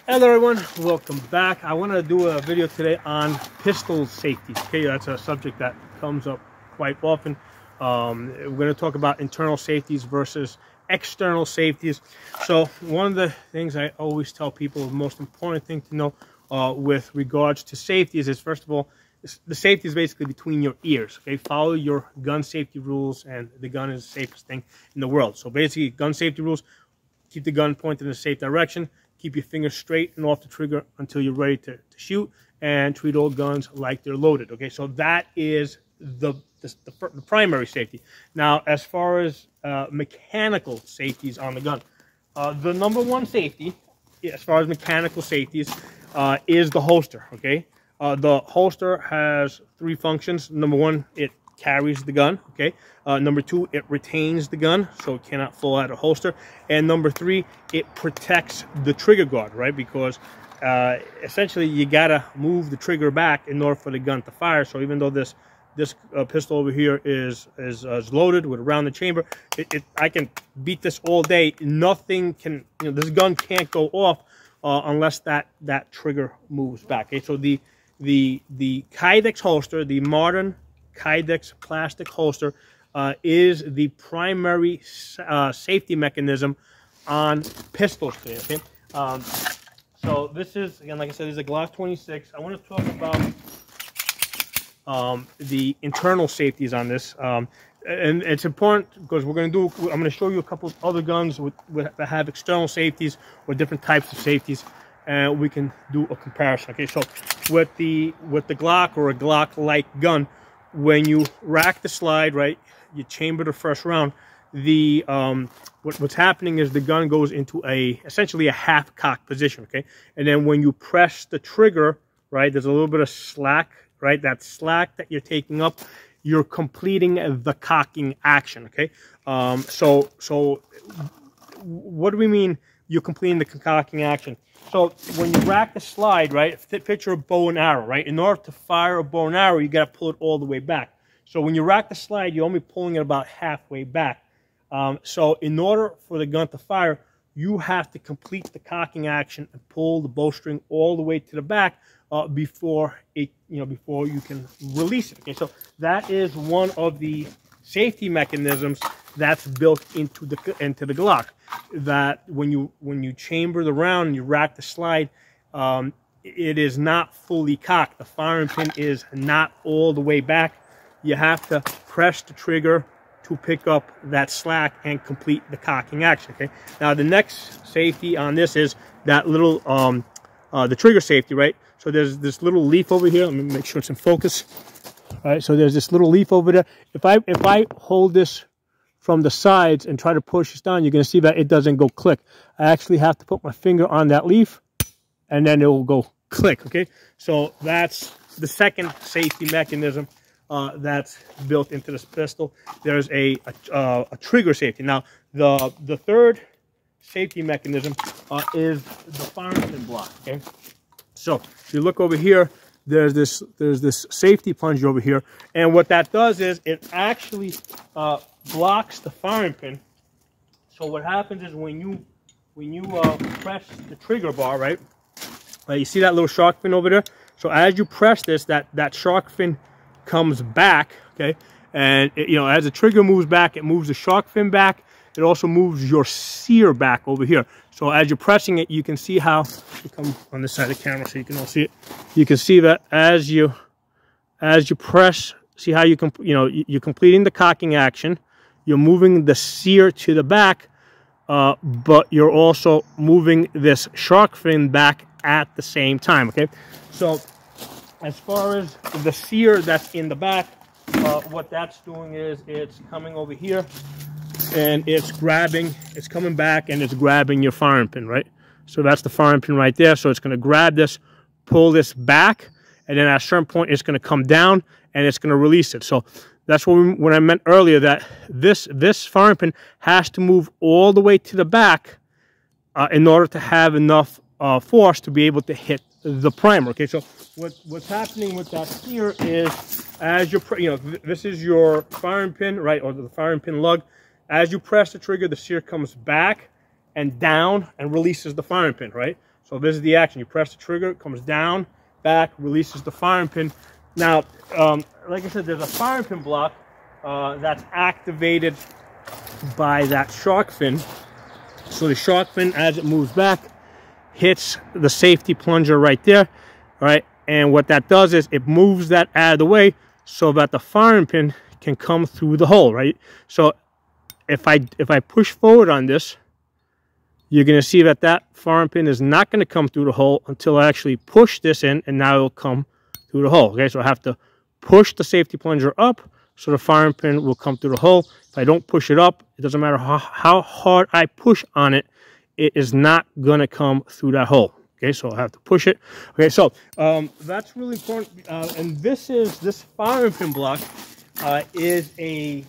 Hello everyone, welcome back. I want to do a video today on pistol safeties. Okay, that's a subject that comes up quite often. We're going to talk about internal safeties versus external safeties. So one of the things I always tell people, the most important thing to know with regards to safeties is, first of all, the safety is basically between your ears. Okay, follow your gun safety rules, and the gun is the safest thing in the world. So basically, gun safety rules: keep the gun pointed in a safe direction, keep your fingers straight and off the trigger until you're ready to shoot, and treat all guns like they're loaded. Okay, so that is the primary safety. Now, as far as mechanical safeties on the gun, the number one safety, as far as mechanical safeties, is the holster. Okay, the holster has three functions. Number one, it carries the gun. Okay. Number two, it retains the gun so it cannot fall out of holster. And number three, it protects the trigger guard, right? Because essentially you gotta move the trigger back in order for the gun to fire. So even though this pistol over here is loaded with a rounded chamber, I can beat this all day. Nothing can, this gun can't go off unless that trigger moves back. Okay. So the Kydex holster, the modern Kydex plastic holster, is the primary safety mechanism on pistols today. Okay, so this is, again, like I said, this is a Glock 26. I want to talk about the internal safeties on this, and it's important because I'm going to show you a couple of other guns that have external safeties or different types of safeties, and we can do a comparison. Okay, so with the Glock or a Glock-like gun, when you rack the slide, right, you chamber the first round, what's happening is the gun goes into essentially a half cock position. Okay, and then when you press the trigger, right, there's a little bit of slack, right? That slack that you're taking up, you're completing the cocking action. Okay, so what do we mean you're completing the cocking action? So when you rack the slide, right, picture a bow and arrow, right? In order to fire a bow and arrow, you got to pull it all the way back. So when you rack the slide, you're only pulling it about halfway back. So in order for the gun to fire, you have to complete the cocking action and pull the bowstring all the way to the back before you can release it. Okay, so that is one of the safety mechanisms that's built into the Glock. That when you chamber the round and you rack the slide, it is not fully cocked. The firing pin is not all the way back. You have to press the trigger to pick up that slack and complete the cocking action. Okay. Now the next safety on this is that little the trigger safety, right? So there's this little leaf over here. Let me make sure it's in focus. All right. So there's this little leaf over there. If I hold this from the sides and try to push this down, you're going to see that it doesn't go click. I actually have to put my finger on that leaf, and then it will go click. Okay, so that's the second safety mechanism that's built into this pistol. There's a trigger safety. Now, the third safety mechanism is the firing pin block. Okay, so if you look over here, there's this safety plunger over here, and what that does is it actually blocks the firing pin. So what happens is when you press the trigger bar, right, you see that little shark fin over there? So as you press this, that shark fin comes back, okay, and as the trigger moves back, it moves the shark fin back. It also moves your sear back over here. So as you're pressing it, you can see how, you come on this side of the camera so you can all see it. You can see that as you press, see how you're completing the cocking action. You're moving the sear to the back, but you're also moving this shark fin back at the same time. Okay, so as far as the sear that's in the back, what that's doing is it's coming over here, and it's coming back and it's grabbing your firing pin, right? So that's the firing pin right there. So it's going to grab this, pull this back, and then at a certain point it's going to come down and it's going to release it. So that's what I meant earlier, that this firing pin has to move all the way to the back in order to have enough force to be able to hit the primer. Okay, so what's happening with that here is, as you're, this is your firing pin, right, or the firing pin lug. As you press the trigger, the sear comes back and down and releases the firing pin, right? So this is the action. You press the trigger, it comes down, back, releases the firing pin. Now, like I said, there's a firing pin block that's activated by that shark fin. So the shark fin, as it moves back, hits the safety plunger right there, right? And what that does is it moves that out of the way so that the firing pin can come through the hole, right? So if I push forward on this, you're going to see that that firing pin is not going to come through the hole until I actually push this in, and now it'll come through the hole. Okay, so I have to push the safety plunger up so the firing pin will come through the hole. If I don't push it up, it doesn't matter how hard I push on it, it is not going to come through that hole. Okay, so I have to push it. Okay, so that's really important. And this firing pin block is a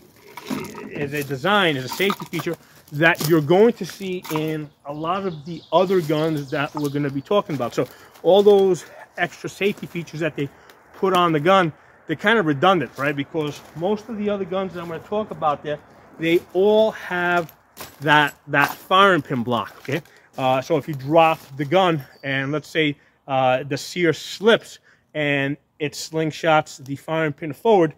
safety feature that you're going to see in a lot of the other guns that we're going to be talking about. So all those extra safety features that they put on the gun, they're kind of redundant, right? Because most of the other guns that I'm going to talk about there, they all have that firing pin block, okay? So if you drop the gun and let's say the sear slips and it slingshots the firing pin forward,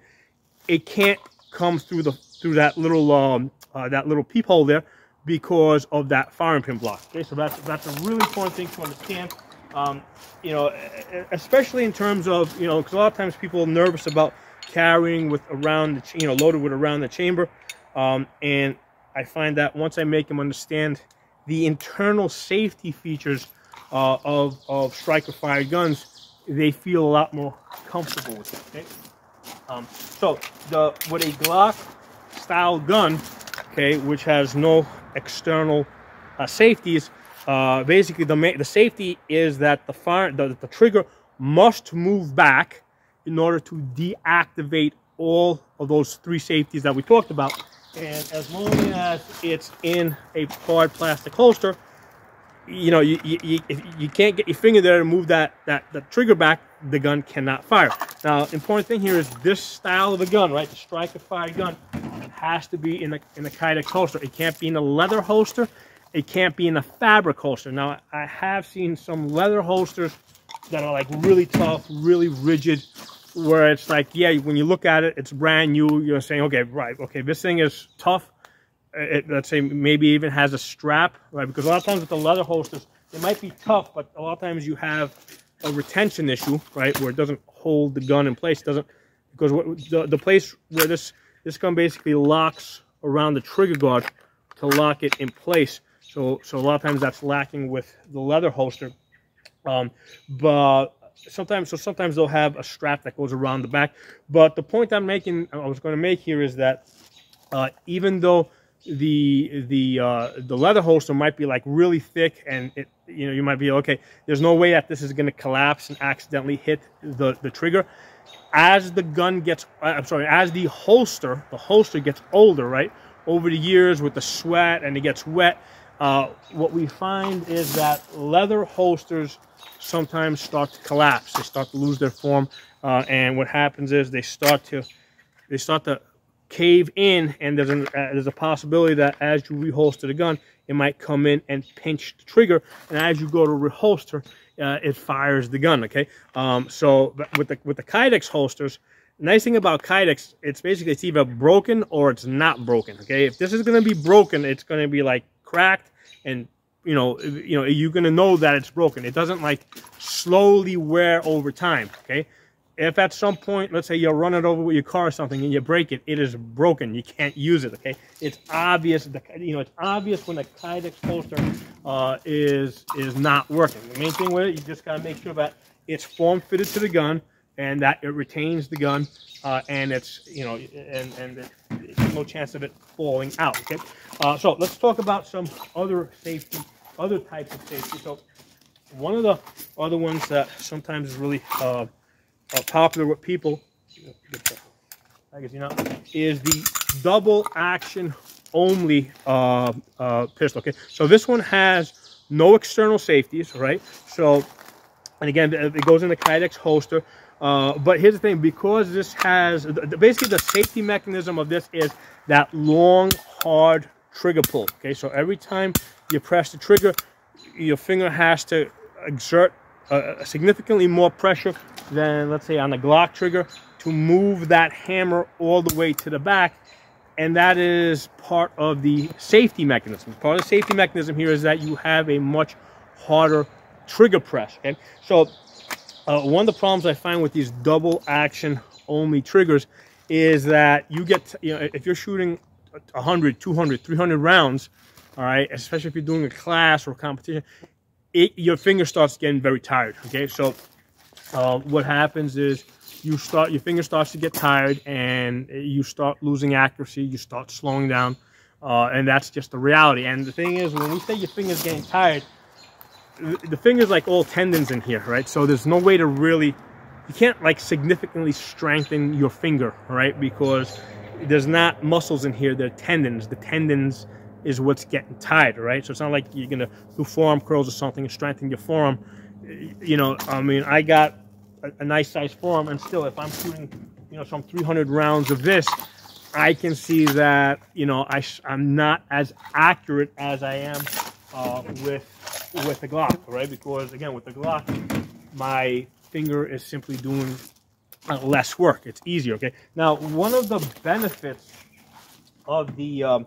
it can't come through that little peephole there because of that firing pin block. Okay, so that's a really important thing to understand. You know, especially in terms of, you know, because a lot of times people are nervous about carrying with around the, you know, loaded with around the chamber, and I find that once I make them understand the internal safety features of striker fired guns, they feel a lot more comfortable with it. Okay, so with a Glock style gun, okay, which has no external safeties, basically the safety is that the trigger must move back in order to deactivate all of those three safeties that we talked about. And as long as it's in a hard plastic holster, you know, if you can't get your finger there to move the trigger back, the gun cannot fire. Now, important thing here is this style of a gun, right? The striker fired gun has to be in a Kydex holster. It can't be in a leather holster. It can't be in a fabric holster. Now, I have seen some leather holsters that are like really tough, really rigid, where it's like, yeah, when you look at it, it's brand new. You're saying, okay, right, okay, this thing is tough. Let's say maybe even has a strap, right? Because a lot of times with the leather holsters, they might be tough, but a lot of times you have a retention issue, right, where it doesn't hold the gun in place. It doesn't, because the place where this gun basically locks around the trigger guard to lock it in place. So a lot of times that's lacking with the leather holster. But sometimes they'll have a strap that goes around the back. But the point I was going to make here is that even though the leather holster might be like really thick, and it, you know, you might be okay, there's no way that this is going to collapse and accidentally hit the trigger. As the gun gets, as the holster gets older, right, over the years with the sweat and it gets wet, what we find is that leather holsters sometimes start to collapse. They start to lose their form, and what happens is they start to cave in, and there's a possibility that as you reholster the gun, it might come in and pinch the trigger, and as you go to reholster, it fires the gun. Okay, so with the Kydex holsters, the nice thing about Kydex, it's either broken or it's not broken. Okay, if this is going to be broken, it's going to be like cracked, and you know you're going to know that it's broken. It doesn't like slowly wear over time. Okay, if at some point, let's say you're running over with your car or something and you break it, it is broken. You can't use it. Okay, it's obvious. It's obvious when the Kydex holster is not working. The main thing with it, you just gotta make sure that it's form fitted to the gun and that it retains the gun, and it's and there's no chance of it falling out. Okay, so let's talk about some other types of safety. So one of the other ones that sometimes is really popular with people, is the double action only pistol. Okay, so this one has no external safeties, right? So, and again, it goes in the Kydex holster. But here's the thing: because this has basically the safety mechanism of this is that long, hard trigger pull. Okay, so every time you press the trigger, your finger has to exert significantly more pressure than, let's say, on the Glock trigger to move that hammer all the way to the back. And that is part of the safety mechanism. Part of the safety mechanism here is that you have a much harder trigger press. Okay, so one of the problems I find with these double action only triggers is that you get, if you're shooting 100, 200, 300 rounds, all right, especially if you're doing a class or a competition, your finger starts getting very tired. Okay, so what happens is your finger starts to get tired, and you start losing accuracy. You start slowing down, and that's just the reality. And the thing is, when we say your finger's getting tired, the finger's like all tendons in here, right? So there's no way to really, you can't like significantly strengthen your finger, right? Because there's not muscles in here, they're tendons. The tendons is what's getting tired, right? So it's not like you're gonna do forearm curls or something and strengthen your forearm. I mean, I got a nice size forearm, and still, if I'm shooting, some 300 rounds of this, I can see that, I'm not as accurate as I am with the Glock, right? Because again, with the Glock, my finger is simply doing less work. It's easier. Okay. Now, one of the benefits of the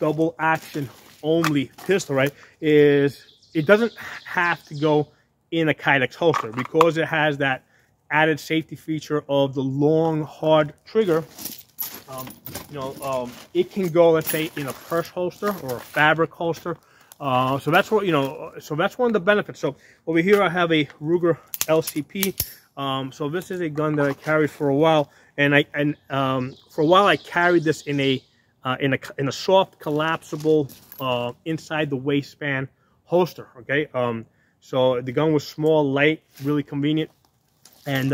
double action only pistol, right, is it doesn't have to go in a Kydex holster, because it has that added safety feature of the long, hard trigger. It can go, let's say, in a purse holster or a fabric holster. So that's what, so that's one of the benefits. So over here I have a Ruger LCP. So this is a gun that I carried for a while, and for a while I carried this in a soft collapsible inside the waistband holster. Okay, so the gun was small, light, really convenient, and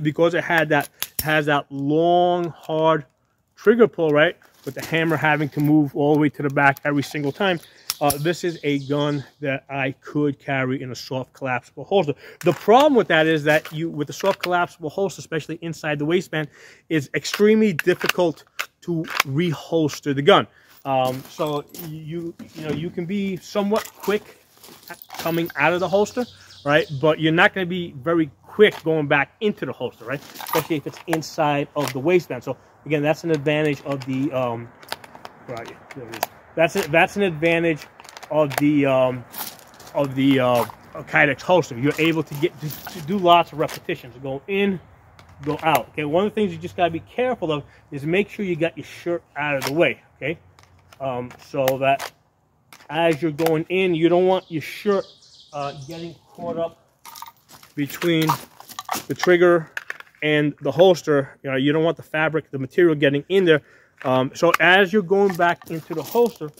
because it has that long, hard trigger pull, right, with the hammer having to move all the way to the back every single time. This is a gun that I could carry in a soft collapsible holster. The problem with that is that with the soft collapsible holster, especially inside the waistband, is extremely difficult to reholster the gun. So you can be somewhat quick coming out of the holster, right? But you're not going to be very quick going back into the holster, right? Especially if it's inside of the waistband. So again, that's an advantage of the right. There it is. That's an advantage of the Kydex holster. You're able to do lots of repetitions. Go in, go out. Okay. One of the things you just gotta be careful of is make sure you got your shirt out of the way. Okay. So that as you're going in, you don't want your shirt getting caught up between the trigger and the holster. You don't want the fabric, the material getting in there. So as you're going back into the holster,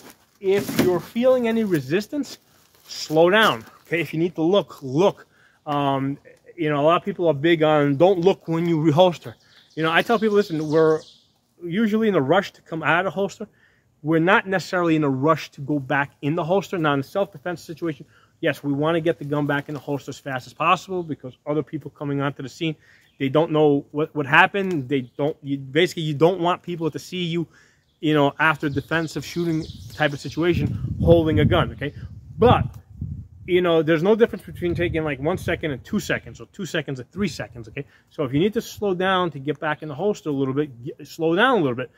if you're feeling any resistance, slow down. Okay, if you need to look. A lot of people are big on don't look when you reholster. I tell people, listen, we're usually in a rush to come out of the holster. We're not necessarily in a rush to go back in the holster. Now, in a self-defense situation, yes, we want to get the gun back in the holster as fast as possible, because other people coming onto the scene, they don't know what happened. Basically, you don't want people to see you, after a defensive shooting type of situation, holding a gun. Okay, but there's no difference between taking like 1 second and 2 seconds, or 2 seconds and 3 seconds. Okay, so if you need to slow down to get back in the holster a little bit, slow down a little bit.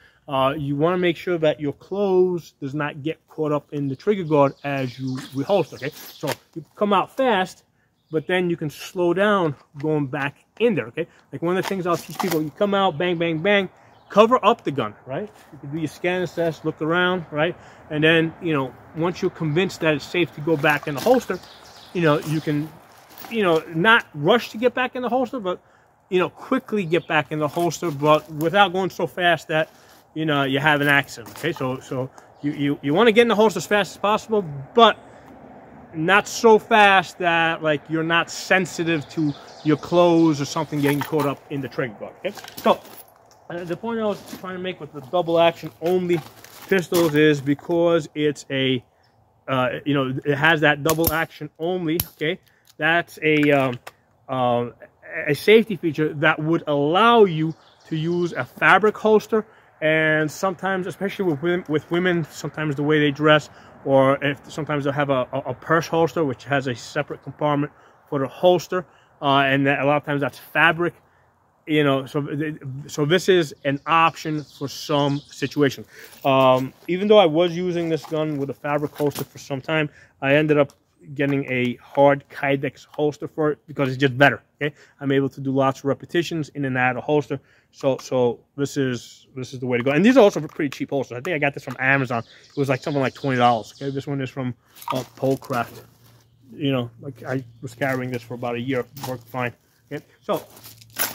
You want to make sure that your clothes does not get caught up in the trigger guard as you reholster. Okay, so you come out fast, but then you can slow down going back in there. Okay, like one of the things I'll teach people: you come out, bang, bang, bang, cover up the gun, right? You can do your scan assess, look around, right? And then, once you're convinced that it's safe to go back in the holster, you can, not rush to get back in the holster, but, quickly get back in the holster, but without going so fast that, you have an accident. Okay, so you want to get in the holster as fast as possible, but not so fast that like you're not sensitive to your clothes or something getting caught up in the trigger guard. Okay, so the point I was trying to make with the double action only pistols is because it's it has that double action only. Okay, that's a safety feature that would allow you to use a fabric holster. And sometimes, especially with women, sometimes the way they dress, or if sometimes they'll have a purse holster, which has a separate compartment for the holster, and that, a lot of times that's fabric. You know, so this is an option for some situations. Even though I was using this gun with a fabric holster for some time, I ended up getting a hard Kydex holster for it because it's just better. Okay, I'm able to do lots of repetitions in and out of holster. So this is the way to go. And these are also pretty cheap holsters. I think I got this from Amazon. It was like something like $20. Okay, this one is from Polecraft. You know, like I was carrying this for about a year, worked fine. Okay, so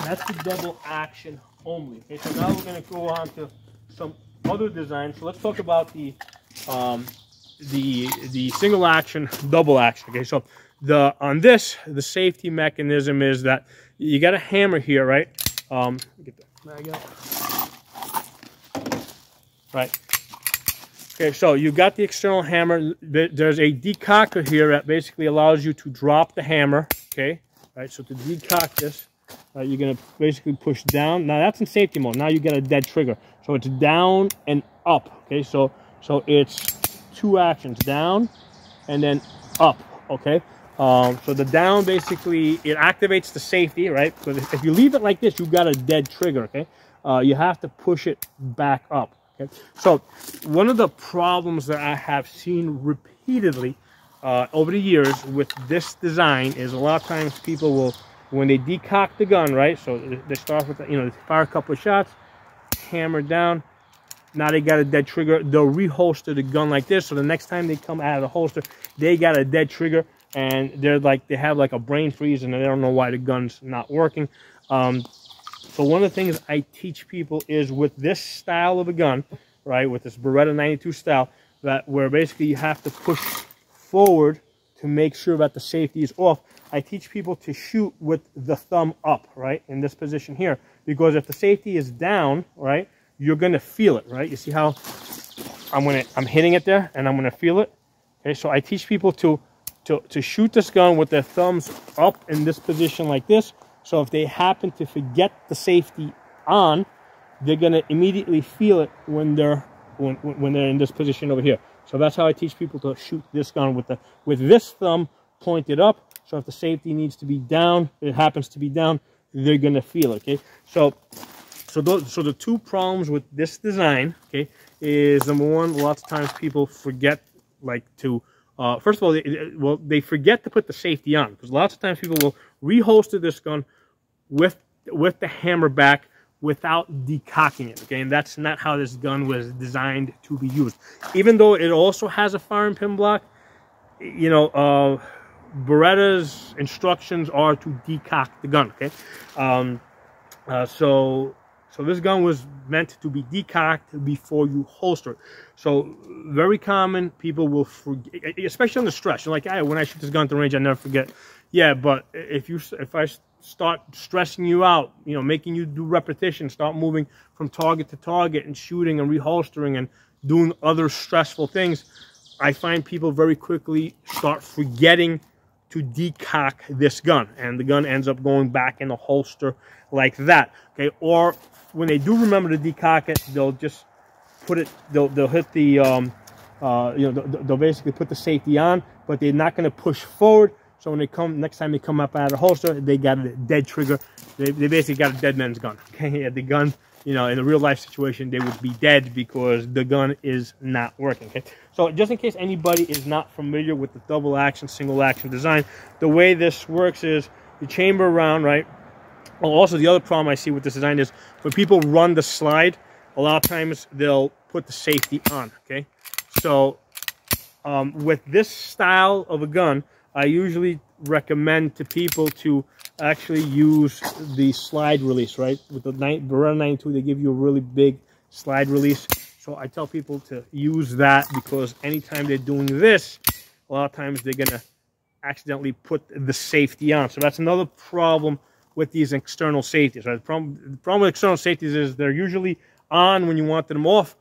that's the double action only. Okay, so now we're going to go on to some other designs. So let's talk about the single action, double action. Okay, so on this, the safety mechanism is that you got a hammer here, right? Get the mag out. Right. Okay, so you've got the external hammer. There's a decocker here that basically allows you to drop the hammer. Okay, right. So to decock this, you're going to basically push down. Now that's in safety mode. Now you get a dead trigger. So it's down and up. Okay, so it's two actions, down and then up. Okay, so the down basically it activates the safety, right? Because if you leave it like this, you've got a dead trigger. Okay, you have to push it back up. Okay, so one of the problems that I have seen repeatedly over the years with this design is a lot of times people will, when they decock the gun, right? So they start with, you know, they fire a couple of shots, hammer down. Now they got a dead trigger. They'll reholster the gun like this. So the next time they come out of the holster, they got a dead trigger, and they're like, they have like a brain freeze, and they don't know why the gun's not working. So one of the things I teach people is with this style of a gun, right, with this Beretta 92 style, that where basically you have to push forward to make sure that the safety is off. I teach people to shoot with the thumb up, right, in this position here, because if the safety is down, right, you're gonna feel it, right? You see how I'm hitting it there, and I'm gonna feel it. Okay, so I teach people to shoot this gun with their thumbs up in this position like this. So if they happen to forget the safety on, they're gonna immediately feel it when they're in this position over here. So that's how I teach people to shoot this gun with this thumb pointed up. So if the safety needs to be down, it happens to be down, they're gonna feel it. Okay, so the two problems with this design, okay, is number one, lots of times people forget, like, to first of all, they forget to put the safety on, because lots of times people will reholster this gun with the hammer back without decocking it. Okay, and that's not how this gun was designed to be used. Even though it also has a firing pin block, you know, Beretta's instructions are to decock the gun. Okay, so this gun was meant to be decocked before you holster it. So very common, people will forget, especially on the stress. You're like, when I shoot this gun at the range, I never forget. Yeah, but if I start stressing you out, you know, making you do repetitions, start moving from target to target and shooting and reholstering and doing other stressful things, I find people very quickly start forgetting to decock this gun, and the gun ends up going back in the holster like that. Okay, or when they do remember to decock it, they'll just put it, they'll hit the you know, they'll basically put the safety on, but they're not going to push forward. So when they come, next time they come up out of the holster, they got a dead trigger. They basically got a dead man's gun. Okay, yeah, the gun, you know, in a real life situation, they would be dead because the gun is not working. Okay, so just in case anybody is not familiar with the double action, single action design, the way this works is you chamber around, right? Oh, also, the other problem I see with this design is when people run the slide, a lot of times they'll put the safety on. Okay, so with this style of a gun, I usually recommend to people to actually use the slide release, right? With the Beretta 92, they give you a really big slide release. So I tell people to use that, because anytime they're doing this, a lot of times they're going to accidentally put the safety on. So that's another problem with these external safeties, right? The problem with external safeties is they're usually on when you want them off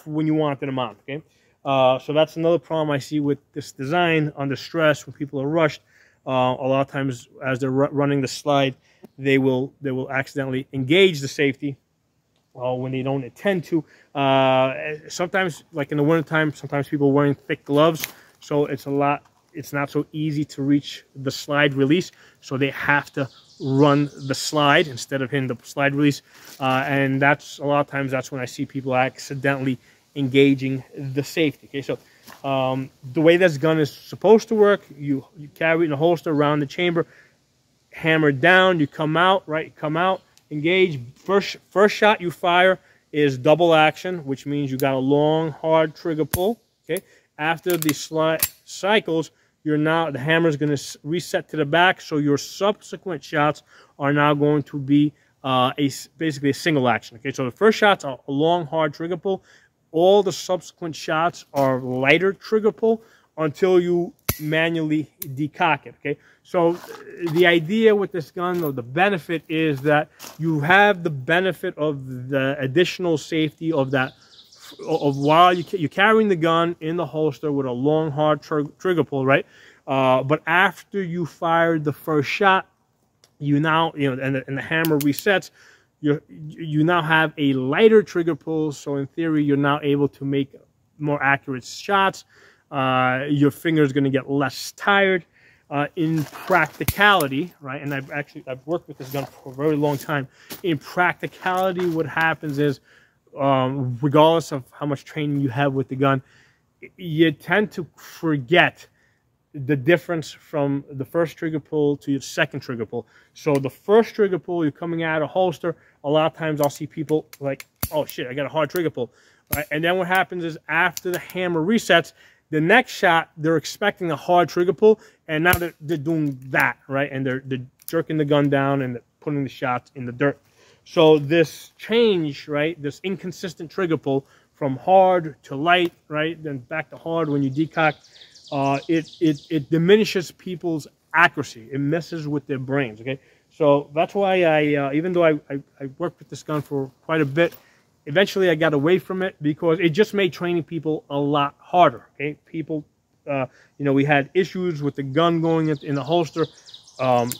when you want them on, okay? So that's another problem I see with this design under stress when people are rushed. A lot of times as they're running the slide, they will accidentally engage the safety well, when they don't intend to. Sometimes, like in the wintertime, sometimes people are wearing thick gloves, so it's not so easy to reach the slide release, so they have to run the slide instead of hitting the slide release, and that's a lot of times that's when I see people accidentally engaging the safety. Okay, so the way this gun is supposed to work, you carry it in a holster around the chamber, hammer down, you come out, right? Come out, engage. First shot you fire is double action, which means you got a long, hard trigger pull. Okay. After the slide cycles, the hammer is going to reset to the back, so your subsequent shots are now going to be basically a single action. Okay. So the first shots are a long, hard trigger pull. All the subsequent shots are lighter trigger pull until you manually decock it. Okay, so the idea with this gun, or the benefit, is that you have the benefit of the additional safety of that, of while you're carrying the gun in the holster with a long, hard trigger pull, right? But after you fired the first shot, and the hammer resets, you now have a lighter trigger pull, so in theory you're now able to make more accurate shots. Your finger is going to get less tired. In practicality, right, and I've worked with this gun for a very long time. In practicality, what happens is, regardless of how much training you have with the gun, you tend to forget the difference from the first trigger pull to your second trigger pull. So the first trigger pull, you're coming out of holster, a lot of times I'll see people like, oh shit, I got a hard trigger pull. Right? And then what happens is, after the hammer resets, the next shot, they're expecting a hard trigger pull, and now they're doing that, right? And they're jerking the gun down and they're putting the shots in the dirt. So this change, right, this inconsistent trigger pull from hard to light, right, then back to hard when you decock, it diminishes people's accuracy. It messes with their brains, okay? So that's why I, even though I worked with this gun for quite a bit, eventually I got away from it because it just made training people a lot harder, okay? People, we had issues with the gun going in the holster, not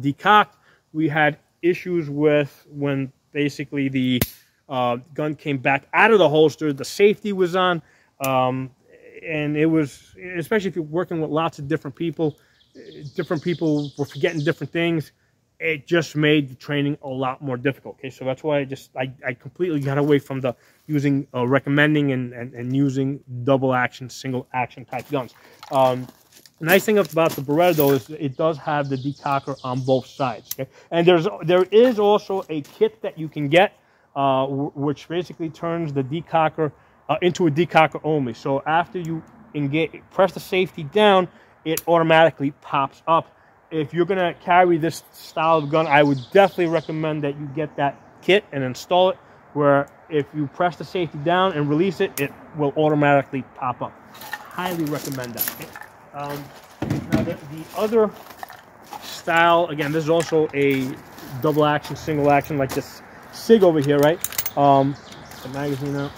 decocked. We had issues with when basically the gun came back out of the holster, the safety was on, and it was, especially if you're working with lots of different people were forgetting different things. It just made the training a lot more difficult. Okay, so that's why I completely got away from the recommending and using double action, single action type guns. The nice thing about the Beretta, though, is it does have the decocker on both sides. Okay, and there is also a kit that you can get, which basically turns the decocker into a decocker only. So after you press the safety down, it automatically pops up. If you're going to carry this style of gun, I would definitely recommend that you get that kit and install it, where if you press the safety down and release it, it will automatically pop up. Highly recommend that. Okay? Now the other style, again, this is also a double action, single action, like this SIG over here, right? The magazine out.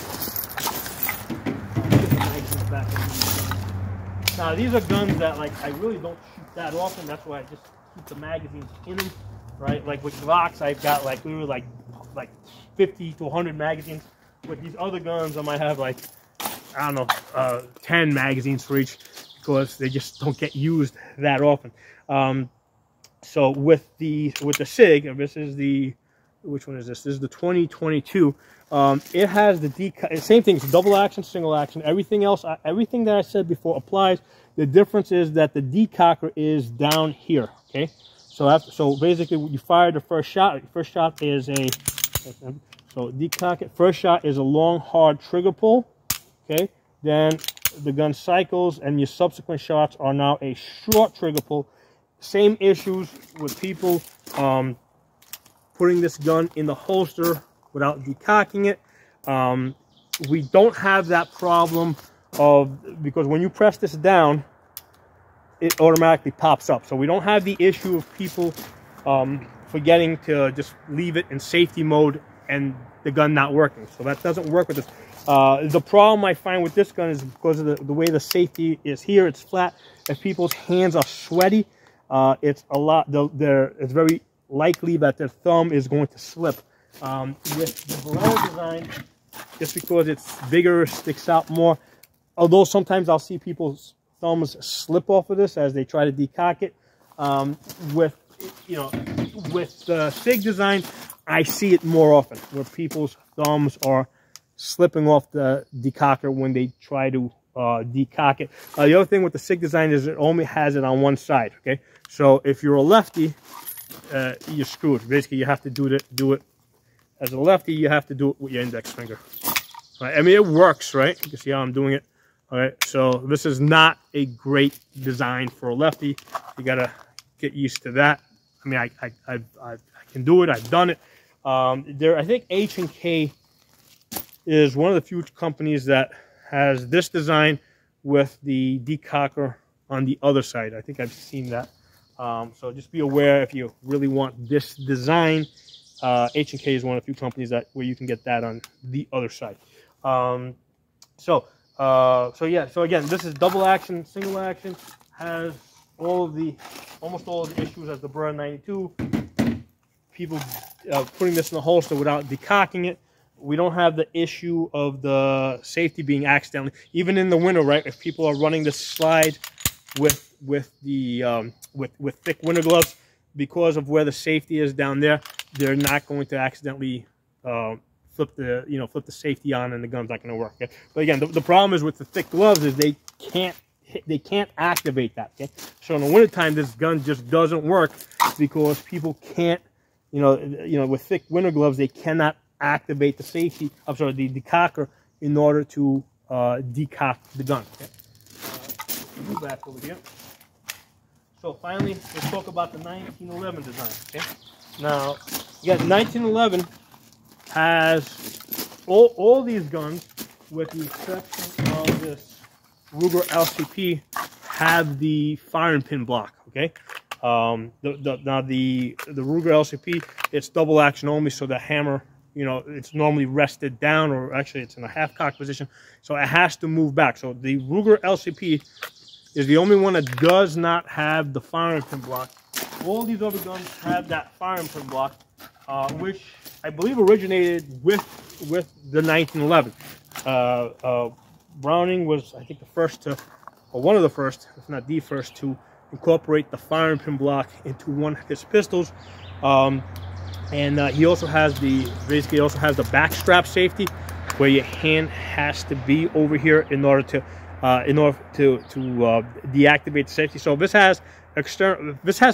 Now these are guns that, like, I really don't shoot that often. That's why I just keep the magazines in them, right? Like with Glocks, I've got like 50 to 100 magazines. With these other guns, I might have like, I don't know, 10 magazines for each, because they just don't get used that often. So with the SIG, and this is the, which one is this? This is the 2022. It has the same thing. It's double action, single action. Everything else, everything that I said before applies. The difference is that the decocker is down here. Okay, so basically, you fire the first shot. The first shot is decock it. First shot is a long, hard trigger pull. Okay, then the gun cycles, and your subsequent shots are now a short trigger pull. Same issues with people putting this gun in the holster without decocking it. We don't have that problem because when you press this down, it automatically pops up. So we don't have the issue of people forgetting to just leave it in safety mode and the gun not working. So that doesn't work with this. The problem I find with this gun is because of the way the safety is here, it's flat. If people's hands are sweaty, it's a lot. It's very likely that their thumb is going to slip. With the Beretta design, just because it's bigger, sticks out more, although sometimes I'll see people's thumbs slip off of this as they try to decock it. With the SIG design, I see it more often where people's thumbs are slipping off the decocker when they try to decock it. The other thing with the SIG design is it only has it on one side. Okay, so if you're a lefty, you're screwed. Basically, you have to do it as a lefty. You have to do it with your index finger. Right? I mean, it works, right? You can see how I'm doing it. All right, so this is not a great design for a lefty. You gotta get used to that. I mean, I can do it. I've done it. I think H&K is one of the few companies that has this design with the decocker on the other side. I think I've seen that. So just be aware if you really want this design. H&K is one of the few companies where you can get that on the other side. So again, this is double action, single action, has almost all of the issues as the Beretta 92. People putting this in the holster without decocking it. We don't have the issue of the safety being accidentally, even in the winter, right? If people are running this slide with thick winter gloves, because of where the safety is down there, they're not going to accidentally flip the safety on, and the gun's not going to work. Okay? But again, the problem is with the thick gloves is they can't activate that. Okay? So in the wintertime, this gun just doesn't work because people can't, with thick winter gloves, they cannot activate the the decocker in order to decock the gun. Okay? Move back over here. So finally, let's talk about the 1911 design. Okay? Now, yeah, 1911 has all these guns, with the exception of this Ruger LCP, have the firing pin block. Okay. Now the Ruger LCP, it's double action only, so the hammer, it's normally rested down, or actually it's in a half cock position, so it has to move back. So the Ruger LCP is the only one that does not have the firing pin block. All these other guns have that firing pin block, which I believe originated with the 1911. Browning was, I think, the first to, or one of the first, if not the first, to incorporate the firing pin block into one of his pistols. He also has the back strap safety, where your hand has to be over here in order to deactivate the safety. So this has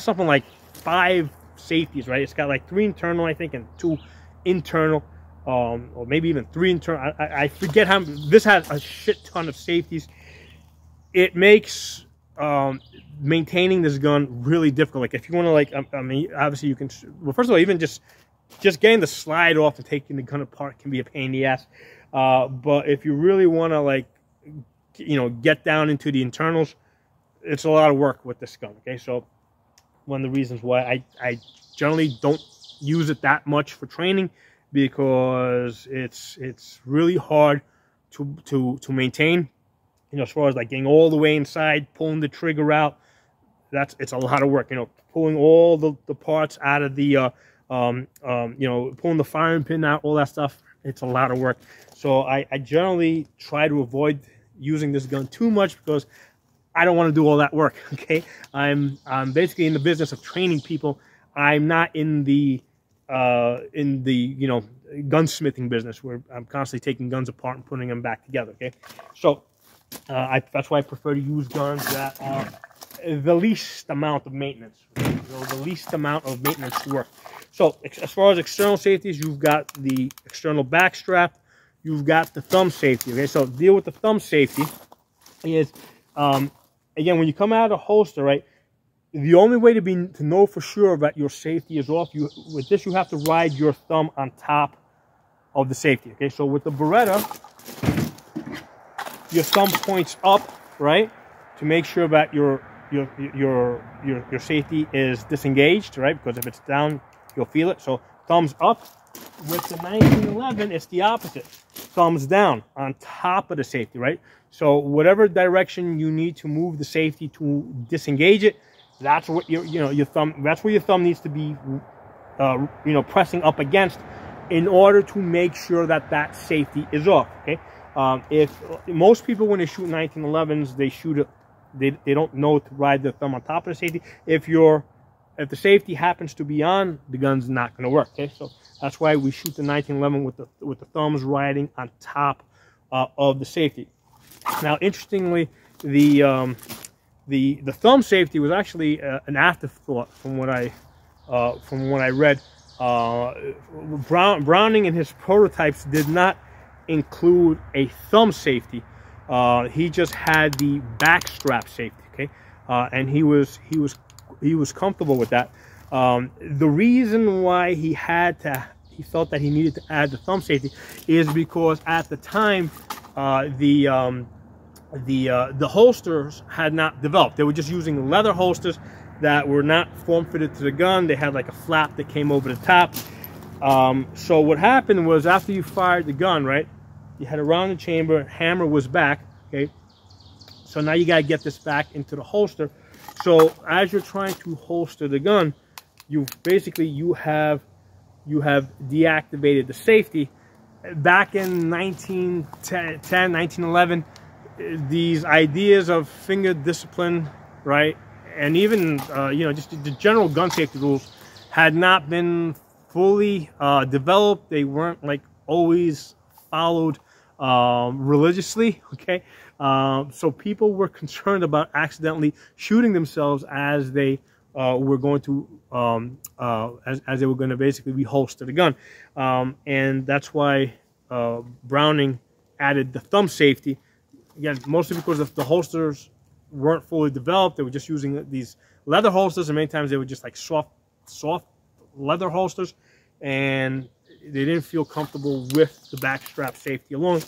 something like 5 safeties, right? It's got like 3 internal, I think, and 2 internal, or maybe even 3 internal. I forget how. This has a shit ton of safeties. It makes maintaining this gun really difficult. Like if you want to, I mean, obviously you can. Well, first of all, even just getting the slide off and taking the gun apart can be a pain in the ass. But if you really want to, get down into the internals, it's a lot of work with this gun. Okay, so one of the reasons why I generally don't use it that much for training, because it's really hard to maintain. As far as like getting all the way inside, pulling the trigger out, it's a lot of work. Pulling all the parts out of the pulling the firing pin out, all that stuff. It's a lot of work. So I generally try to avoid using this gun too much, because I don't want to do all that work. Okay, I'm basically in the business of training people. I'm not in the gunsmithing business, where I'm constantly taking guns apart and putting them back together. Okay, so that's why I prefer to use guns that are the least amount of maintenance, the least amount of maintenance work. So as far as external safeties, you've got the external back strap, you've got the thumb safety. Okay, so deal with the thumb safety is, again, when you come out of the holster, right, the only way to know for sure that your safety is off, with this you have to ride your thumb on top of the safety. Okay, so with the Beretta, your thumb points up, right, to make sure that your safety is disengaged, right? Because if it's down, you'll feel it. So thumbs up. With the 1911, it's the opposite. Thumbs down on top of the safety, right? So whatever direction you need to move the safety to disengage it, that's what your thumb. That's where your thumb needs to be you know, pressing up against, in order to make sure that that safety is off. Okay, if most people, when they shoot 1911s, they shoot it, they don't know to ride the thumb on top of the safety. If the safety happens to be on, the gun's not going to work. Okay, so that's why we shoot the 1911 with the thumbs riding on top of the safety. Now, interestingly, the thumb safety was actually an afterthought from what I read. Browning in his prototypes did not include a thumb safety. He just had the backstrap safety. Okay, and he was comfortable with that. The reason why he felt that he needed to add the thumb safety is because at the time the holsters had not developed. They were just using leather holsters that were not form fitted to the gun. They had like a flap that came over the top. So what happened was, after you fired the gun, right, you had around the chamber, hammer was back. Okay, so now you got to get this back into the holster. So as you're trying to holster the gun, you have deactivated the safety. Back in 1910, 1911, these ideas of finger discipline, right, and even you know, just the general gun safety rules had not been fully developed. They weren't like always followed religiously. Okay, so people were concerned about accidentally shooting themselves as they were going to as they were going to basically reholster the gun, and that's why Browning added the thumb safety. Again, mostly because the holsters weren't fully developed. They were just using these leather holsters, and many times they were just like soft leather holsters, and they didn't feel comfortable with the backstrap safety alone,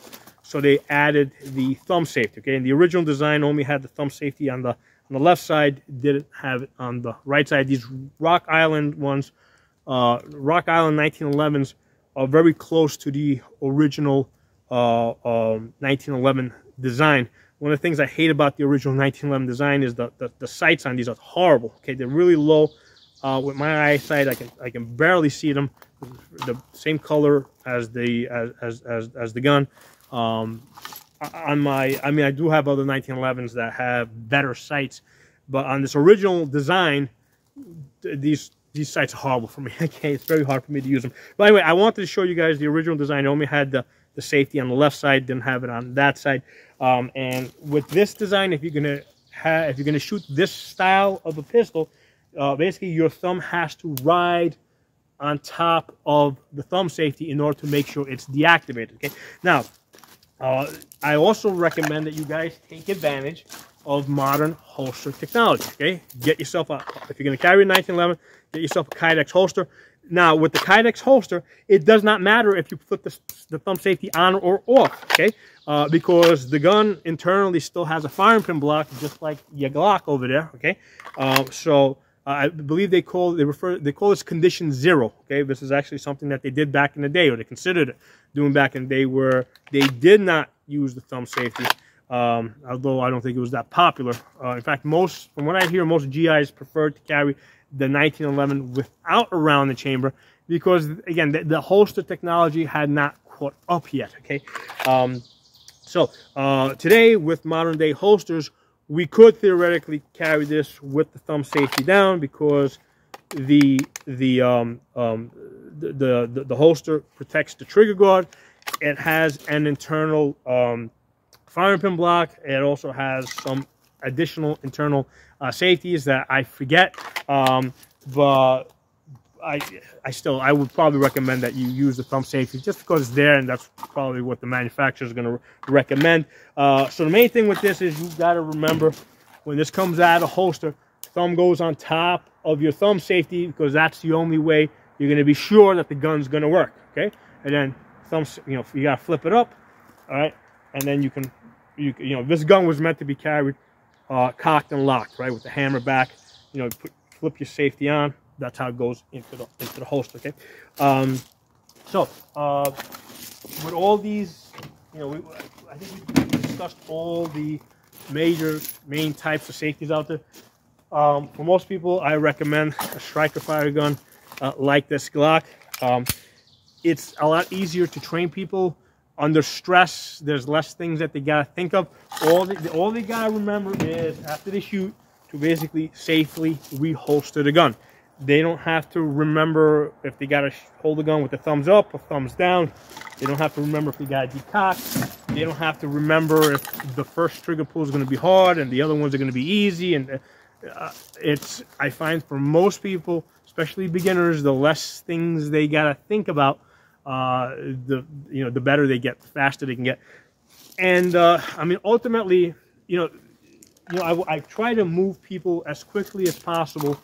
so they added the thumb safety. Okay, and the original design only had the thumb safety on the left side, didn't have it on the right side. These Rock Island ones, Rock Island 1911s, are very close to the original 1911 design. One of the things I hate about the original 1911 design is the sights on these are horrible. Okay, they're really low. With my eyesight, I can barely see them. The same color as the gun. I do have other 1911s that have better sights, but on this original design, these sights are horrible for me. Okay, it's very hard for me to use them. But anyway, I wanted to show you guys the original design. It only had the safety on the left side, didn't have it on that side. And with this design, if you're gonna shoot this style of a pistol, basically your thumb has to ride on top of the thumb safety in order to make sure it's deactivated. Okay, now I also recommend that you guys take advantage of modern holster technology. Okay, get yourself if you're going to carry a 1911, get yourself a Kydex holster. Now, with the Kydex holster, it does not matter if you flip the thumb safety on or off. Okay, because the gun internally still has a firing pin block, just like your Glock over there. Okay, so I believe they call this condition 0. Okay, this is actually something that they did back in the day, or they considered it doing back in the day, where they did not use the thumb safety. Although I don't think it was that popular. In fact, from what I hear, most GIs preferred to carry the 1911 without a round in the chamber, because again, the holster technology had not caught up yet. Okay, so today with modern day holsters, we could theoretically carry this with the thumb safety down, because the holster protects the trigger guard. It has an internal firing pin block. It also has some additional internal safeties that I forget, but I would probably recommend that you use the thumb safety, just because it's there, and that's probably what the manufacturer is going to recommend. So the main thing with this is you've got to remember, when this comes out of the holster, thumb goes on top of your thumb safety, because that's the only way you're going to be sure that the gun's going to work. Okay, and then thumbs, you got to flip it up, all right, and then this gun was meant to be carried cocked and locked, right, with the hammer back. Flip your safety on. That's how it goes into the holster. Okay, so with all these, I think we discussed all the main types of safeties out there. For most people, I recommend a striker fire gun. like this Glock. It's a lot easier to train people under stress. There's less things that they gotta think of. All they gotta remember is after they shoot to basically safely reholster the gun. They don't have to remember if they gotta hold the gun with the thumbs up or thumbs down. They don't have to remember if they gotta decock. They don't have to remember if the first trigger pull is gonna be hard and the other ones are gonna be easy. And I find for most people, especially beginners, the less things they gotta think about, the better they get, the faster they can get. And I mean, ultimately, I try to move people as quickly as possible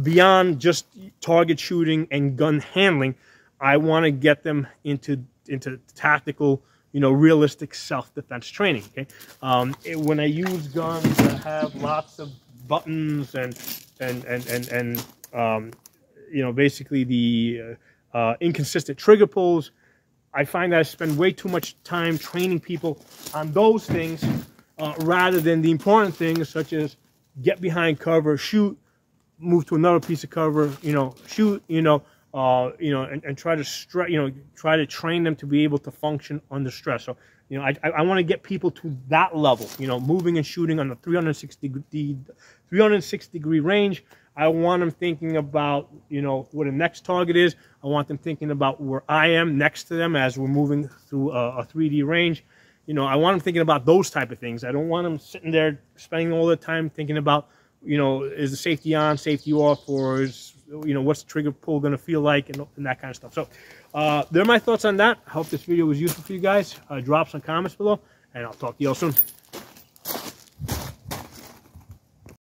beyond just target shooting and gun handling. I want to get them into tactical, realistic self-defense training. Okay, when I use guns that have lots of buttons and basically the inconsistent trigger pulls, I find that I spend way too much time training people on those things rather than the important things such as get behind cover, shoot, move to another piece of cover, shoot, and try to try to train them to be able to function under stress. So, I want to get people to that level, moving and shooting on the 360-degree range. I want them thinking about, what the next target is. I want them thinking about where I am next to them as we're moving through a 3D range. I want them thinking about those type of things. I don't want them sitting there spending all the time thinking about, is the safety on, safety off, or is, what's the trigger pull going to feel like, and that kind of stuff. So there are my thoughts on that. I hope this video was useful for you guys. Drop some comments below, and I'll talk to you all soon.